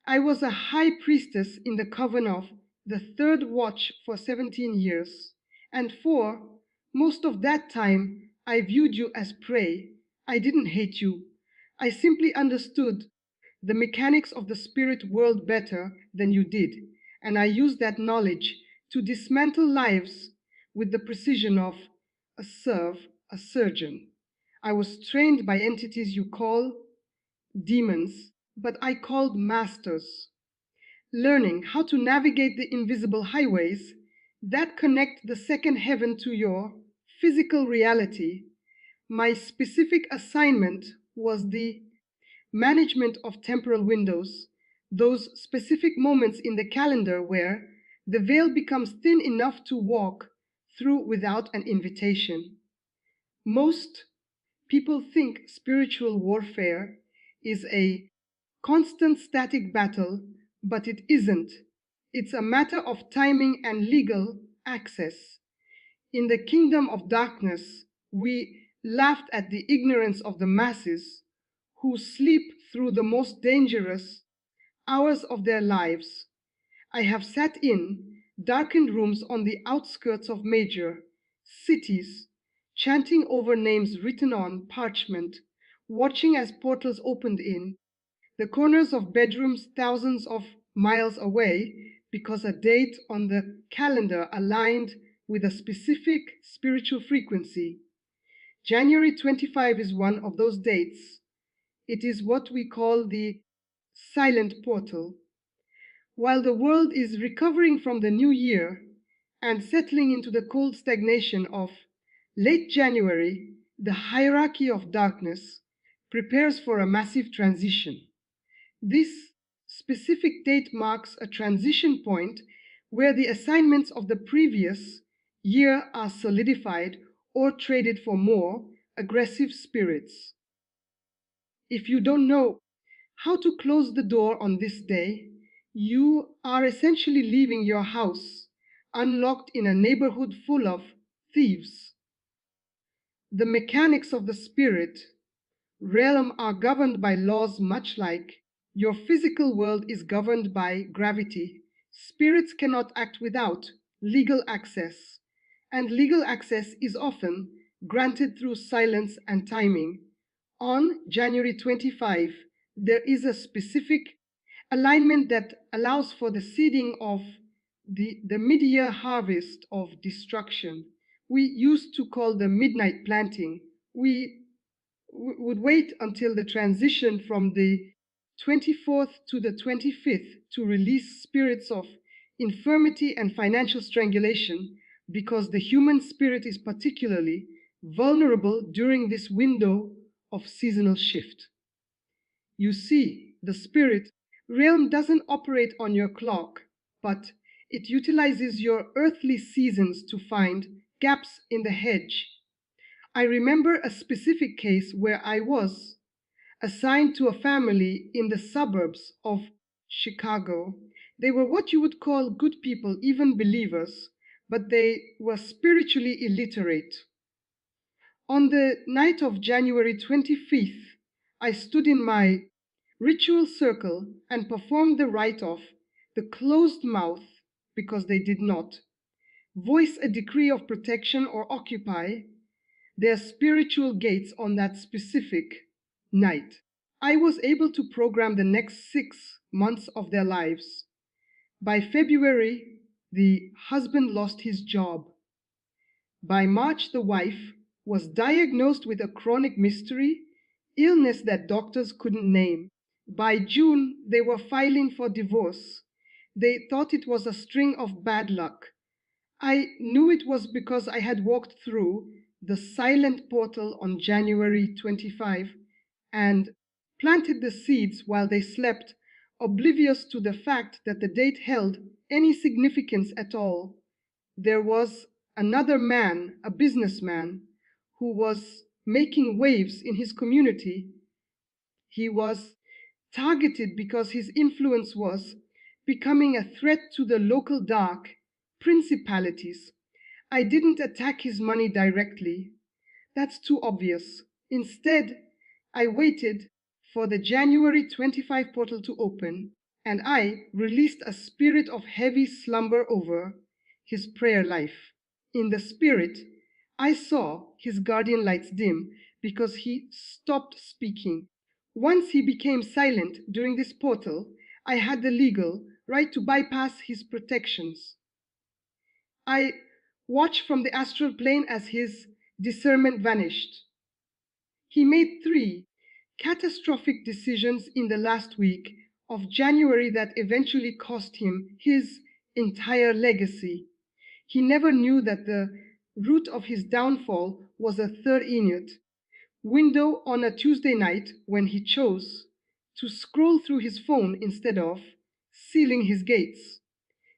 I was a high priestess in the coven of the third watch for 17 years, and for most of that time I viewed you as prey. I didn't hate you. I simply understood the mechanics of the spirit world better than you did, and I used that knowledge to dismantle lives with the precision of a surgeon. I was trained by entities you call demons, but I called masters, learning how to navigate the invisible highways that connect the second heaven to your physical reality. My specific assignment was the management of temporal windows, those specific moments in the calendar where the veil becomes thin enough to walk through without an invitation. Most people think spiritual warfare is a constant static battle, but it isn't. It's a matter of timing and legal access. In the kingdom of darkness, we laughed at the ignorance of the masses who sleep through the most dangerous hours of their lives. I have sat in darkened rooms on the outskirts of major cities, chanting over names written on parchment, watching as portals opened in the corners of bedrooms thousands of miles away because a date on the calendar aligned with a specific spiritual frequency. January 25 is one of those dates. It is what we call the silent portal. While the world is recovering from the new year and settling into the cold stagnation of late January, the hierarchy of darkness prepares for a massive transition. This specific date marks a transition point where the assignments of the previous year are solidified or traded for more aggressive spirits. If you don't know how to close the door on this day, you are essentially leaving your house unlocked in a neighborhood full of thieves. The mechanics of the spirit realm are governed by laws much like your physical world is governed by gravity. Spirits cannot act without legal access, and legal access is often granted through silence and timing. On January 25, there is a specific alignment that allows for the seeding of the mid-year harvest of destruction. We used to call the midnight planting. We would wait until the transition from the 24th to the 25th to release spirits of infirmity and financial strangulation because the human spirit is particularly vulnerable during this window of seasonal shift. You see, the spirit realm doesn't operate on your clock, but it utilizes your earthly seasons to find gaps in the hedge. I remember a specific case where I was assigned to a family in the suburbs of Chicago. They were what you would call good people, even believers, but they were spiritually illiterate. On the night of January 25th, I stood in my ritual circle and performed the rite of the closed mouth because they did not voice a decree of protection or occupy their spiritual gates on that specific night. I was able to program the next 6 months of their lives. By February, the husband lost his job. By March, the wife was diagnosed with a chronic mystery illness that doctors couldn't name. By June, they were filing for divorce. They thought it was a string of bad luck. I knew it was because I had walked through the silent portal on January 25 and planted the seeds while they slept, oblivious to the fact that the date held any significance at all. There was another man, a businessman, who was making waves in his community. He was targeted because his influence was becoming a threat to the local dark principalities. I didn't attack his money directly. That's too obvious. Instead, I waited for the January 25 portal to open and I released a spirit of heavy slumber over his prayer life. In the spirit, I saw his guardian lights dim because he stopped speaking. Once he became silent during this portal, I had the legal right to bypass his protections. I watched from the astral plane as his discernment vanished. He made three catastrophic decisions in the last week of January that eventually cost him his entire legacy. He never knew that the root of his downfall was a third Ennead window on a Tuesday night when he chose to scroll through his phone instead of sealing his gates.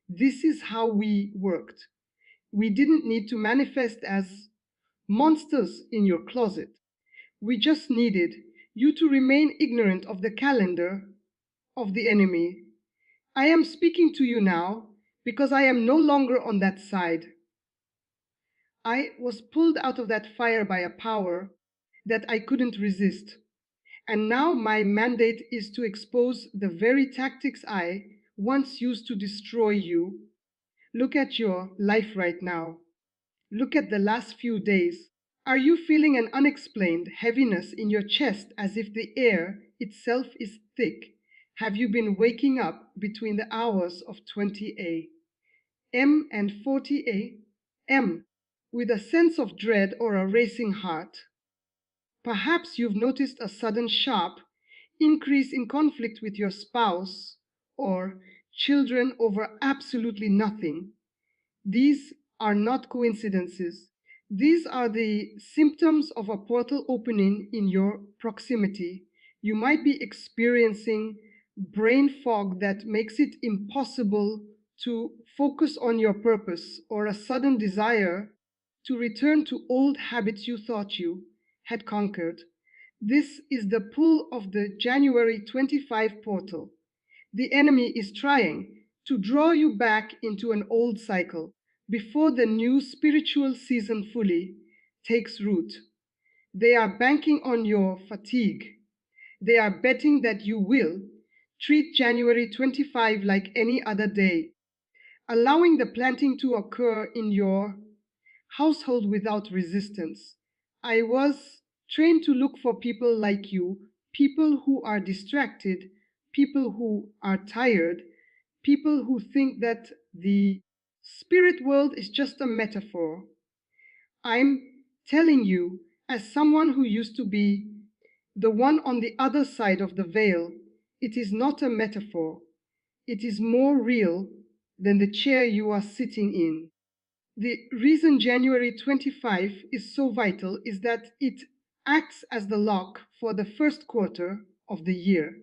This is how we worked. We didn't need to manifest as monsters in your closet. We just needed you to remain ignorant of the calendar of the enemy. I am speaking to you now because I am no longer on that side. I was pulled out of that fire by a power that I couldn't resist. And now my mandate is to expose the very tactics I once used to destroy you. Look at your life right now. Look at the last few days. Are you feeling an unexplained heaviness in your chest as if the air itself is thick? Have you been waking up between the hours of 20 a.m. and 40 a.m. with a sense of dread or a racing heart? Perhaps you've noticed a sudden sharp increase in conflict with your spouse or children over absolutely nothing. These are not coincidences. These are the symptoms of a portal opening in your proximity. You might be experiencing brain fog that makes it impossible to focus on your purpose, or a sudden desire to return to old habits you thought you had conquered. This is the pull of the January 25 portal. The enemy is trying to draw you back into an old cycle before the new spiritual season fully takes root. They are banking on your fatigue. They are betting that you will treat January 25 like any other day, allowing the planting to occur in your household without resistance. I was trained to look for people like you, people who are distracted, people who are tired, people who think that the spirit world is just a metaphor. I'm telling you, as someone who used to be the one on the other side of the veil, it is not a metaphor. It is more real than the chair you are sitting in. The reason January 25 is so vital is that it acts as the lock for the first quarter of the year.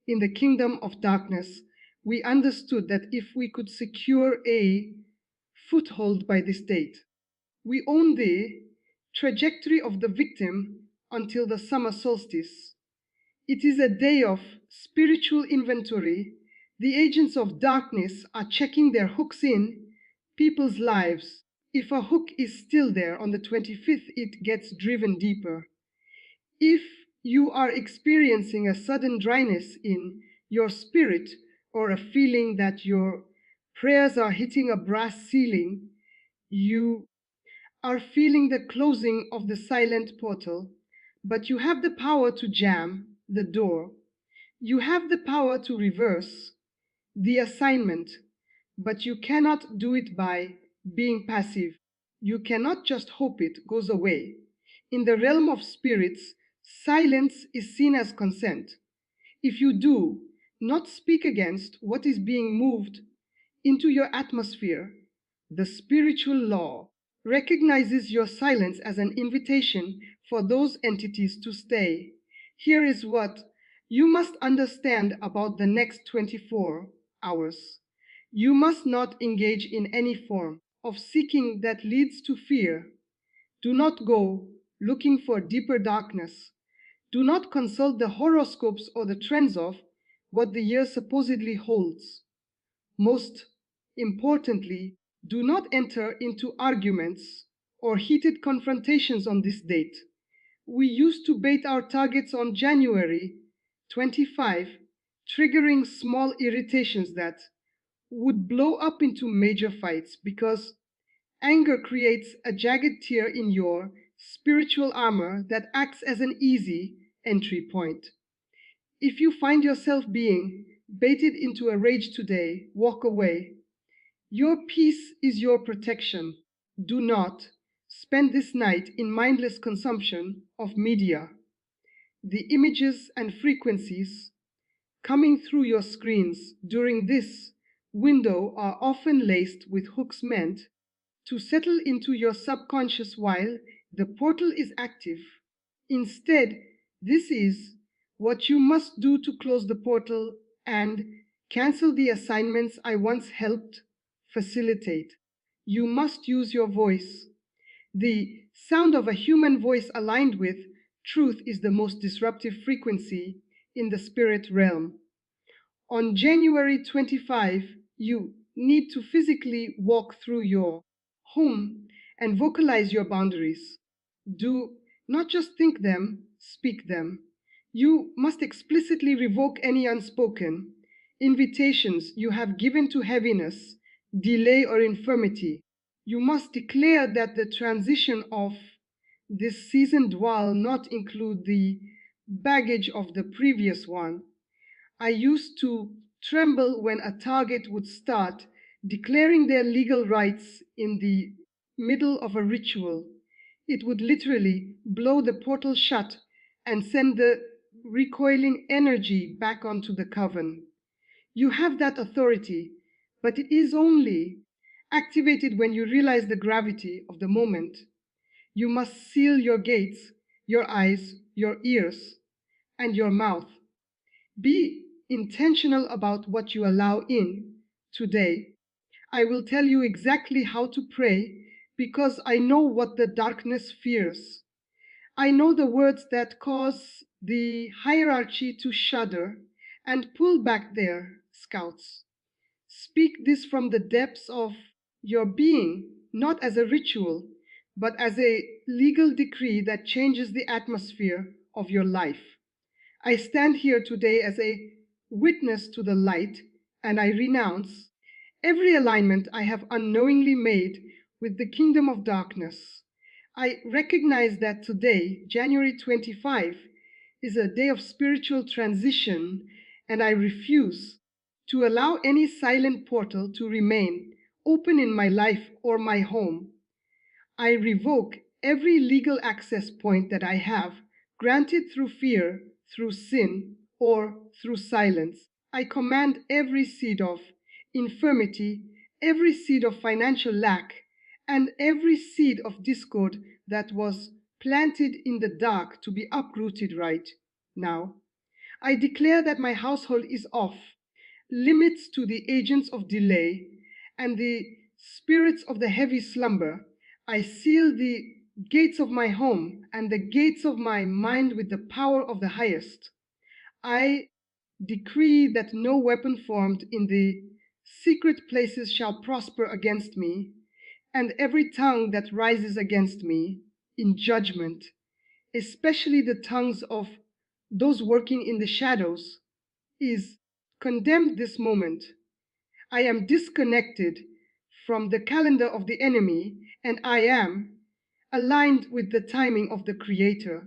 In the kingdom of darkness, we understood that if we could secure a foothold by this date, we own the trajectory of the victim until the summer solstice. It is a day of spiritual inventory. The agents of darkness are checking their hooks in people's lives. If a hook is still there on the 25th, it gets driven deeper. If you are experiencing a sudden dryness in your spirit or a feeling that your prayers are hitting a brass ceiling, you are feeling the closing of the silent portal, but you have the power to jam the door. You have the power to reverse the assignment, but you cannot do it by being passive. You cannot just hope it goes away. In the realm of spirits, silence is seen as consent. If you do not speak against what is being moved into your atmosphere, the spiritual law recognizes your silence as an invitation for those entities to stay. Here is what you must understand about the next 24 hours. You must not engage in any form of seeking that leads to fear. Do not go looking for deeper darkness. Do not consult the horoscopes or the trends of what the year supposedly holds. Most importantly, do not enter into arguments or heated confrontations on this date. We used to bait our targets on January 25 triggering small irritations that would blow up into major fights because anger creates a jagged tear in your spiritual armor that acts as an easy entry point. If you find yourself being baited into a rage today, walk away. Your peace is your protection. Do not spend this night in mindless consumption of media. The images and frequencies coming through your screens during this window are often laced with hooks meant to settle into your subconscious while the portal is active. Instead, this is what you must do to close the portal and cancel the assignments I once helped facilitate. You must use your voice. The sound of a human voice aligned with truth is the most disruptive frequency in the spirit realm. On January 25, you need to physically walk through your home and vocalize your boundaries. Do not just think them, speak them. You must explicitly revoke any unspoken invitations you have given to heaviness, delay, or infirmity. You must declare that the transition of this season will not include the baggage of the previous one. I used to tremble when a target would start declaring their legal rights in the middle of a ritual. It would literally blow the portal shut and send the recoiling energy back onto the coven. You have that authority, but it is only activated when you realize the gravity of the moment. You must seal your gates, your eyes, your ears, and your mouth. Be intentional about what you allow in today. I will tell you exactly how to pray because I know what the darkness fears. I know the words that cause the hierarchy to shudder and pull back their scouts. Speak this from the depths of your being, not as a ritual, but as a legal decree that changes the atmosphere of your life. I stand here today as a witness to the light, and I renounce every alignment I have unknowingly made with the kingdom of darkness. I recognize that today, January 25, is a day of spiritual transition, and I refuse to allow any silent portal to remain open in my life or my home. I revoke every legal access point that I have granted through fear, through sin, or through silence. I command every seed of infirmity, every seed of financial lack, and every seed of discord that was planted in the dark to be uprooted right now. I declare that my household is off limits to the agents of delay and the spirits of the heavy slumber. I seal the gates of my home and the gates of my mind with the power of the highest. I decree that no weapon formed in the secret places shall prosper against me, and every tongue that rises against me in judgment, especially the tongues of those working in the shadows, is condemned this moment. I am disconnected from the calendar of the enemy, and I am aligned with the timing of the Creator.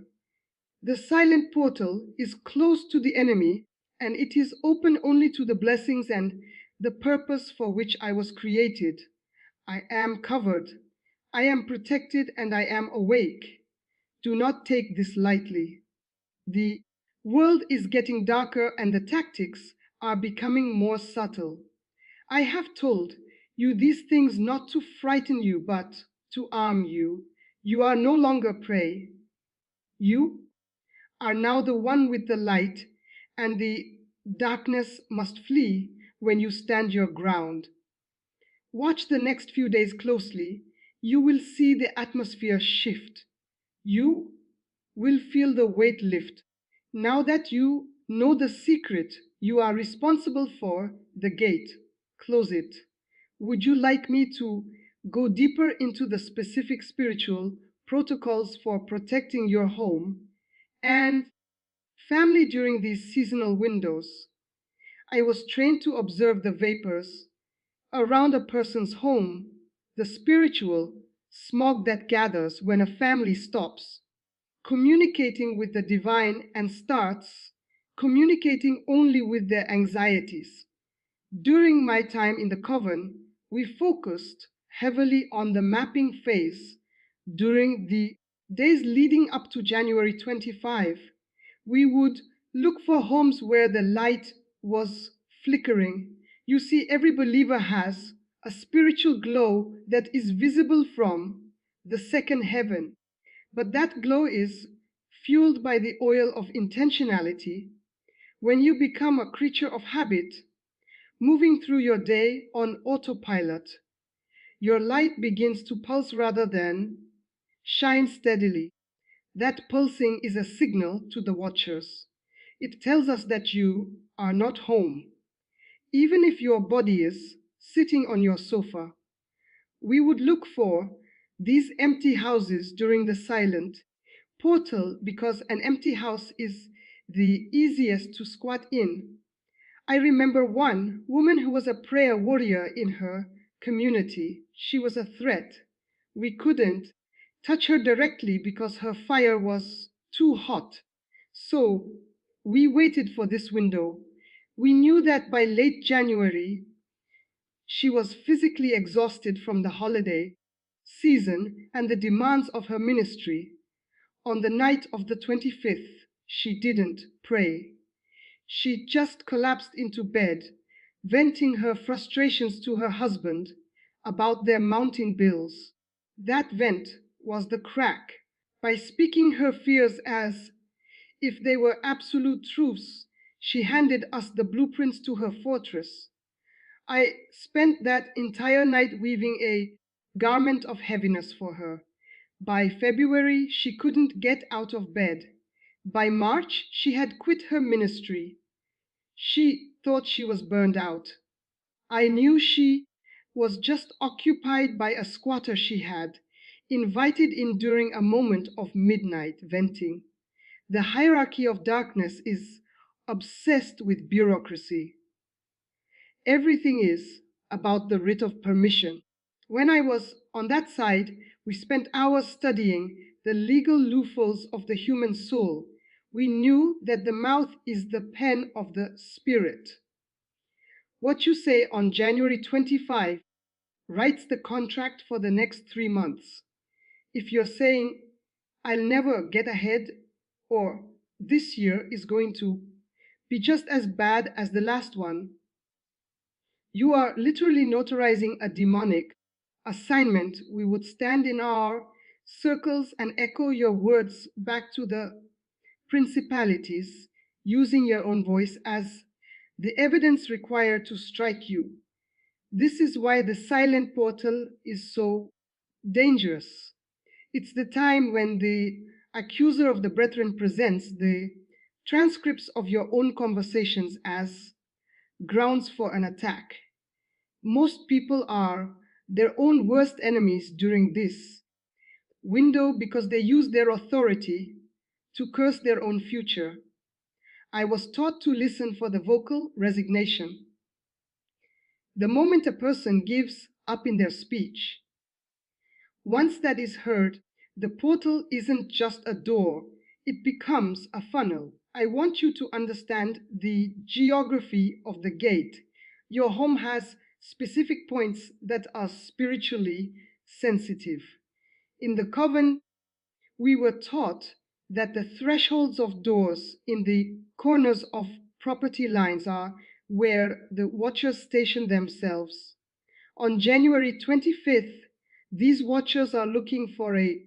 The silent portal is closed to the enemy, and it is open only to the blessings and the purpose for which I was created. I am covered, I am protected, and I am awake. Do not take this lightly. The world is getting darker, and the tactics are becoming more subtle. I have told you these things not to frighten you, but to arm you. You are no longer prey. You are now the one with the light, and the darkness must flee when you stand your ground. Watch the next few days closely. You will see the atmosphere shift. You will feel the weight lift. Now that you know the secret, you are responsible for the gate. Close it. Would you like me to go deeper into the specific spiritual protocols for protecting your home and family during these seasonal windows? I was trained to observe the vapors around a person's home, the spiritual smog that gathers when a family stops communicating with the divine and starts communicating only with their anxieties. During my time in the coven, we focused heavily on the mapping phase. During the days leading up to January 25, we would look for homes where the light was flickering. You see, every believer has a spiritual glow that is visible from the second heaven, but that glow is fueled by the oil of intentionality. When you become a creature of habit, moving through your day on autopilot, your light begins to pulse rather than shine steadily. That pulsing is a signal to the watchers. It tells us that you are not home. Even if your body is sitting on your sofa, we would look for these empty houses during the silent portal because an empty house is the easiest to squat in. I remember one woman who was a prayer warrior in her community. She was a threat. We couldn't touch her directly because her fire was too hot. So we waited for this window. We knew that by late January, she was physically exhausted from the holiday season and the demands of her ministry. On the night of the 25th, she didn't pray. She just collapsed into bed, venting her frustrations to her husband about their mounting bills. That vent was the crack. By speaking her fears as if they were absolute truths, she handed us the blueprints to her fortress. I spent that entire night weaving a garment of heaviness for her. By February, she couldn't get out of bed. By March, she had quit her ministry. She thought she was burned out. I knew she was just occupied by a squatter she had invited in during a moment of midnight venting. The hierarchy of darkness is obsessed with bureaucracy. Everything is about the writ of permission. When I was on that side, we spent hours studying the legal loopholes of the human soul. We knew that the mouth is the pen of the spirit. What you say on January 25 writes the contract for the next 3 months. If you're saying, I'll never get ahead, or this year is going to be just as bad as the last one, you are literally notarizing a demonic assignment. We would stand in our circles and echo your words back to the principalities, using your own voice as the evidence required to strike you. This is why the silent portal is so dangerous. It's the time when the accuser of the brethren presents the transcripts of your own conversations as grounds for an attack. Most people are their own worst enemies during this window because they use their authority to curse their own future. I was taught to listen for the vocal resignation. The moment a person gives up in their speech, once that is heard, the portal isn't just a door, it becomes a funnel. I want you to understand the geography of the gate. Your home has specific points that are spiritually sensitive. In the coven, we were taught that the thresholds of doors in the corners of property lines are where the watchers station themselves. On January 25th, these watchers are looking for a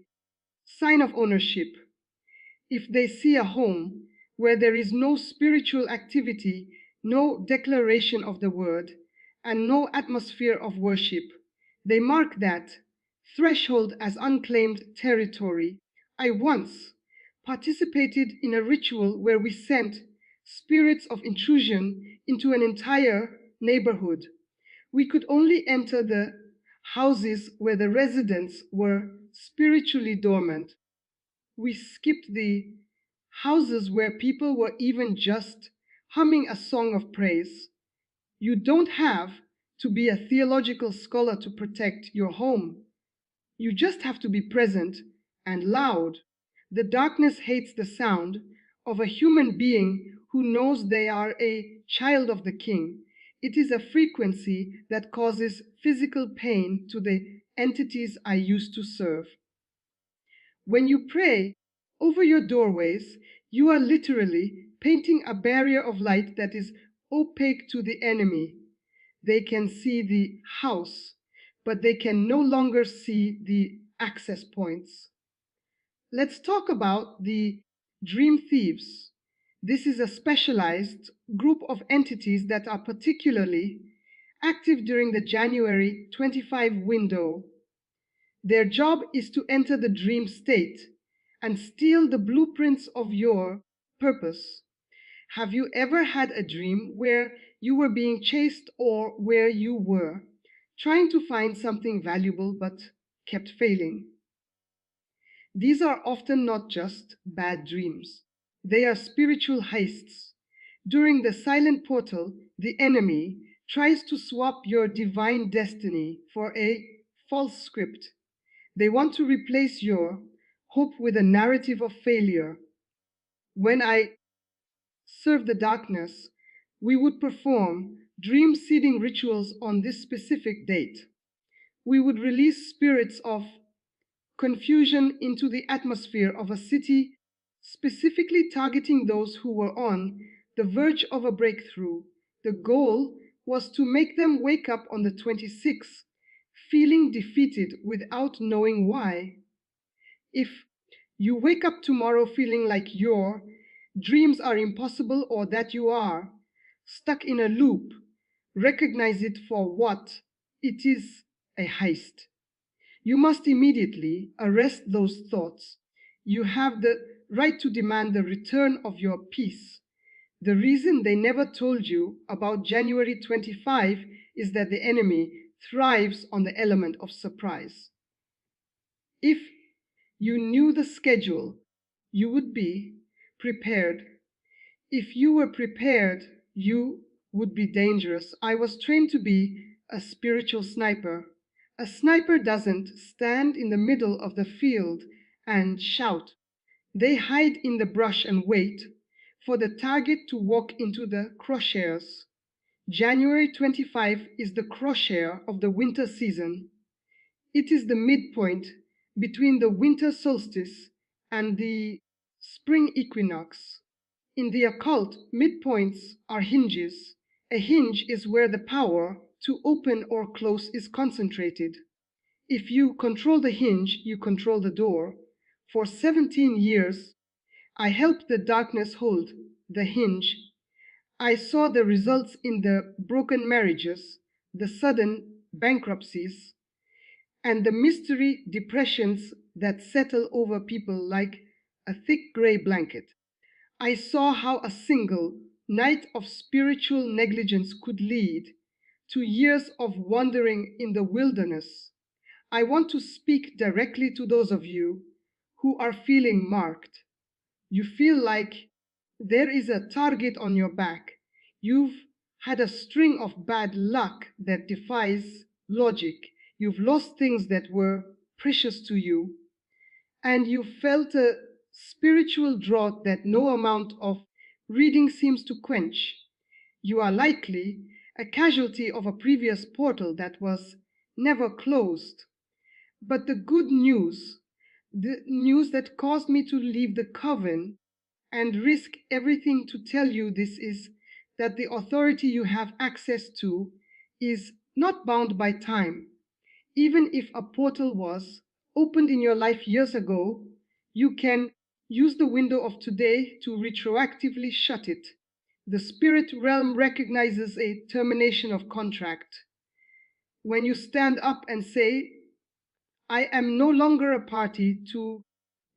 sign of ownership. If they see a home where there is no spiritual activity, no declaration of the word, and no atmosphere of worship, they mark that threshold as unclaimed territory. I once participated in a ritual where we sent spirits of intrusion into an entire neighborhood. We could only enter the houses where the residents were spiritually dormant. We skipped the houses where people were even just humming a song of praise. You don't have to be a theological scholar to protect your home. You just have to be present and loud. The darkness hates the sound of a human being who knows they are a child of the King. It is a frequency that causes physical pain to the entities I used to serve. When you pray over your doorways, you are literally painting a barrier of light that is opaque to the enemy. They can see the house, but they can no longer see the access points. Let's talk about the dream thieves. This is a specialized group of entities that are particularly active during the January 25 window. Their job is to enter the dream state and steal the blueprints of your purpose. Have you ever had a dream where you were being chased or where you were trying to find something valuable but kept failing? These are often not just bad dreams, they are spiritual heists. During the silent portal, the enemy tries to swap your divine destiny for a false script. They want to replace your hope with a narrative of failure. When I served the darkness, we would perform dream seeding rituals on this specific date. We would release spirits of confusion into the atmosphere of a city, specifically targeting those who were on the verge of a breakthrough. The goal was to make them wake up on the 26th, feeling defeated without knowing why. If you wake up tomorrow feeling like your dreams are impossible or that you are stuck in a loop, recognize it for what it is, a heist. You must immediately arrest those thoughts. You have the right to demand the return of your peace. The reason they never told you about January 25 is that the enemy thrives on the element of surprise. If you knew the schedule, you would be prepared. If you were prepared, you would be dangerous. I was trained to be a spiritual sniper. A sniper doesn't stand in the middle of the field and shout. They hide in the brush and wait for the target to walk into the crosshairs. January 25 is the crosshair of the winter season. It is the midpoint between the winter solstice and the spring equinox. In the occult, midpoints are hinges. A hinge is where the power to open or close is concentrated. If you control the hinge, you control the door. For 17 years, I helped the darkness hold the hinge. I saw the results in the broken marriages, the sudden bankruptcies, and the mystery depressions that settle over people like a thick gray blanket. I saw how a single night of spiritual negligence could lead to years of wandering in the wilderness. I want to speak directly to those of you who are feeling marked. You feel like there is a target on your back. You've had a string of bad luck that defies logic. You've lost things that were precious to you, and you felt a spiritual drought that no amount of reading seems to quench. You are likely a casualty of a previous portal that was never closed. But the news that caused me to leave the coven and risk everything to tell you this is that the authority you have access to is not bound by time. Even if a portal was opened in your life years ago, you can use the window of today to retroactively shut it. The spirit realm recognizes a termination of contract. When you stand up and say, I am no longer a party to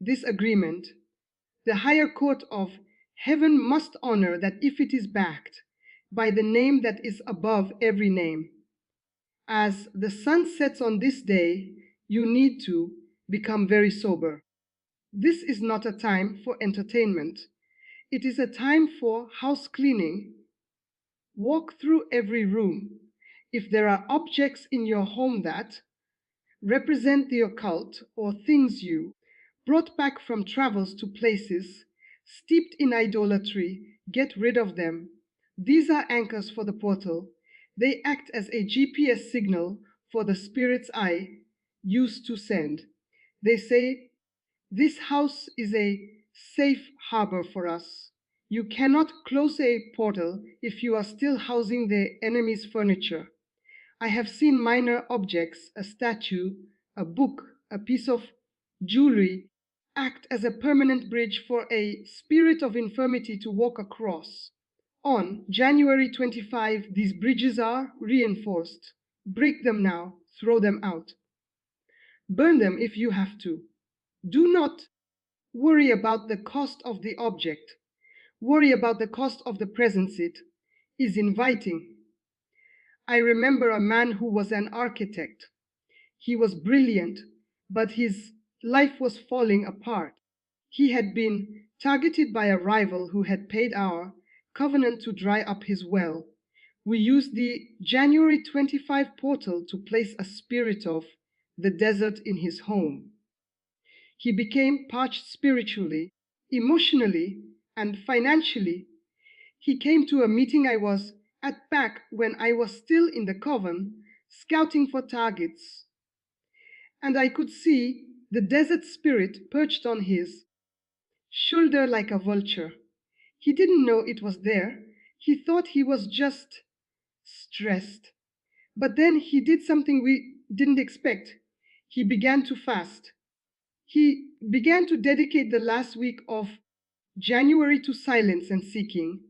this agreement, the higher court of heaven must honor that if it is backed by the name that is above every name. As the sun sets on this day, you need to become very sober. This is not a time for entertainment. It is a time for house cleaning. Walk through every room. If there are objects in your home that represent the occult or things you brought back from travels to places steeped in idolatry, get rid of them. These are anchors for the portal. They act as a GPS signal for the spirit's eye used to send. They say, this house is a safe harbor for us. You cannot close a portal if you are still housing the enemy's furniture. I have seen minor objects, a statue, a book, a piece of jewelry, act as a permanent bridge for a spirit of infirmity to walk across. On January 25, these bridges are reinforced. Break them now, throw them out. Burn them if you have to. Do not worry about the cost of the object. Worry about the cost of the presence it is inviting. I remember a man who was an architect. He was brilliant, but his life was falling apart. He had been targeted by a rival who had paid our covenant to dry up his well. We used the January 25 portal to place a spirit of the desert in his home. He became parched spiritually, emotionally, and financially. He came to a meeting I was at back when I was still in the coven, scouting for targets, and I could see the desert spirit perched on his shoulder like a vulture. He didn't know it was there. He thought he was just stressed. But then he did something we didn't expect. He began to fast. He began to dedicate the last week of January to silence and seeking.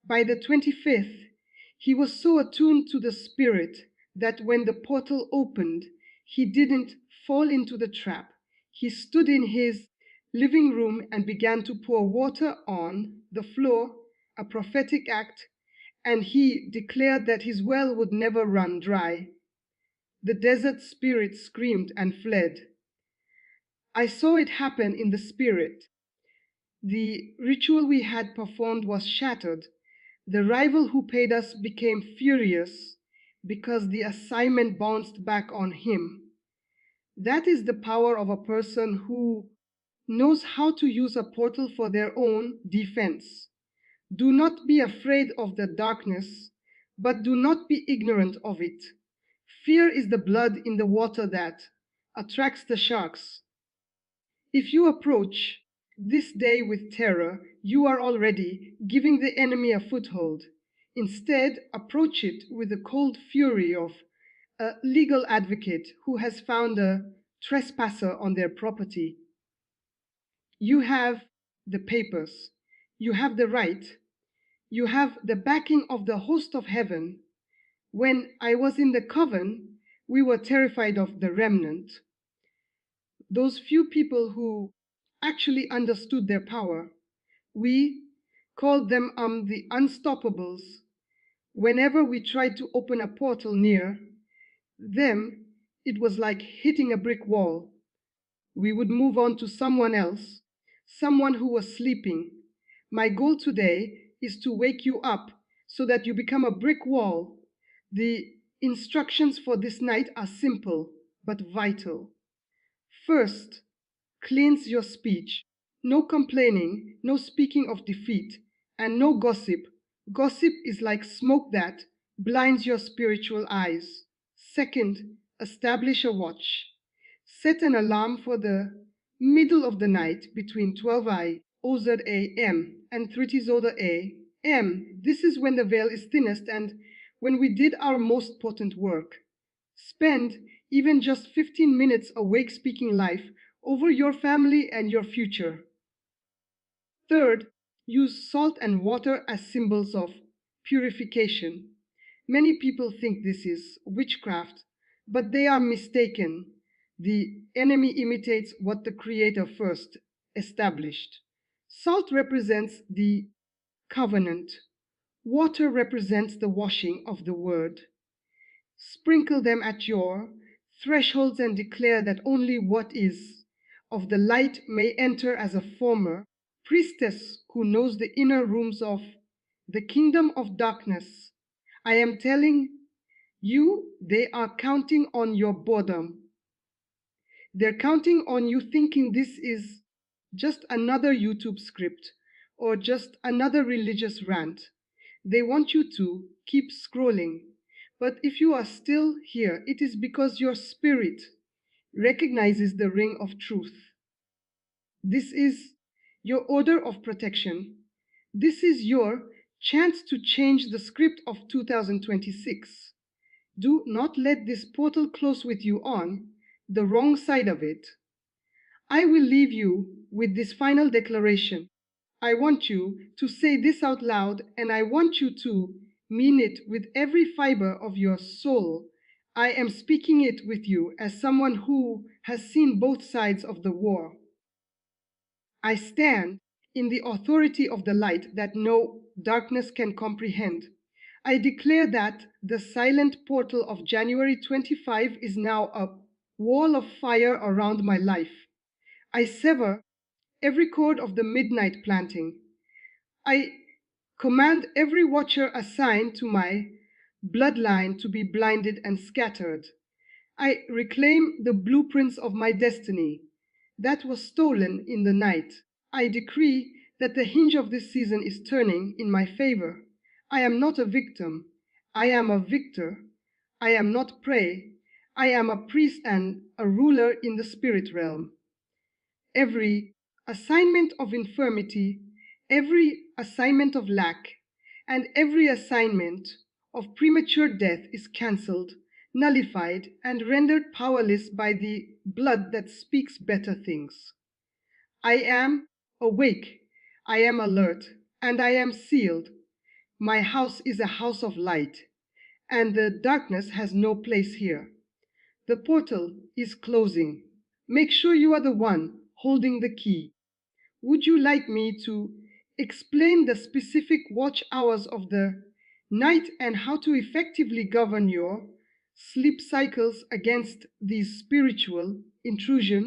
By the 25th, he was so attuned to the Spirit that when the portal opened, he didn't fall into the trap. He stood in his living room and began to pour water on the floor, a prophetic act, and he declared that his well would never run dry. The desert spirit screamed and fled. I saw it happen in the spirit. The ritual we had performed was shattered. The rival who paid us became furious because the assignment bounced back on him. That is the power of a person who knows how to use a portal for their own defense. Do not be afraid of the darkness, but do not be ignorant of it. Fear is the blood in the water that attracts the sharks. If you approach this day with terror, you are already giving the enemy a foothold. Instead, approach it with the cold fury of a legal advocate who has found a trespasser on their property. You have the papers, you have the right, you have the backing of the host of heaven. When I was in the coven, we were terrified of the remnant, those few people who actually understood their power. We called them the unstoppables. Whenever we tried to open a portal near them, it was like hitting a brick wall. We would move on to someone else, someone who was sleeping. My goal today is to wake you up so that you become a brick wall. The instructions for this night are simple but vital. First, cleanse your speech. No complaining, no speaking of defeat, and no gossip. Gossip is like smoke that blinds your spiritual eyes. Second, establish a watch. Set an alarm for the middle of the night between 12 OZA-M and 30 ZODA-A-M. This is when the veil is thinnest and when we did our most potent work. Spend even just 15 minutes awake speaking life over your family and your future. Third, use salt and water as symbols of purification. Many people think this is witchcraft, but they are mistaken. The enemy imitates what the Creator first established. Salt represents the covenant. Water represents the washing of the word. Sprinkle them at your thresholds and declare that only what is of the light may enter as a former priestess who knows the inner rooms of the kingdom of darkness. I am telling you, they are counting on your boredom. They're counting on you thinking this is just another YouTube script or just another religious rant. They want you to keep scrolling. But if you are still here, it is because your spirit recognizes the ring of truth. This is your order of protection. This is your chance to change the script of 2026. Do not let this portal close with you on the wrong side of it. I will leave you with this final declaration. I want you to say this out loud, and I want you to mean it with every fiber of your soul. I am speaking it with you as someone who has seen both sides of the war. I stand in the authority of the light that no darkness can comprehend. I declare that the silent portal of January 25 is now a wall of fire around my life. I sever every cord of the midnight planting. I command every watcher assigned to my bloodline to be blinded and scattered. I reclaim the blueprints of my destiny that was stolen in the night. I decree that the hinge of this season is turning in my favor. I am not a victim. I am a victor. I am not prey. I am a priest and a ruler in the spirit realm. Every assignment of infirmity, every assignment of lack, and every assignment of premature death is cancelled, nullified, and rendered powerless by the blood that speaks better things. I am awake, I am alert, and I am sealed. My house is a house of light, and the darkness has no place here. The portal is closing. Make sure you are the one holding the key. Would you like me to explain the specific watch hours of the night and how to effectively govern your sleep cycles against these spiritual intrusions?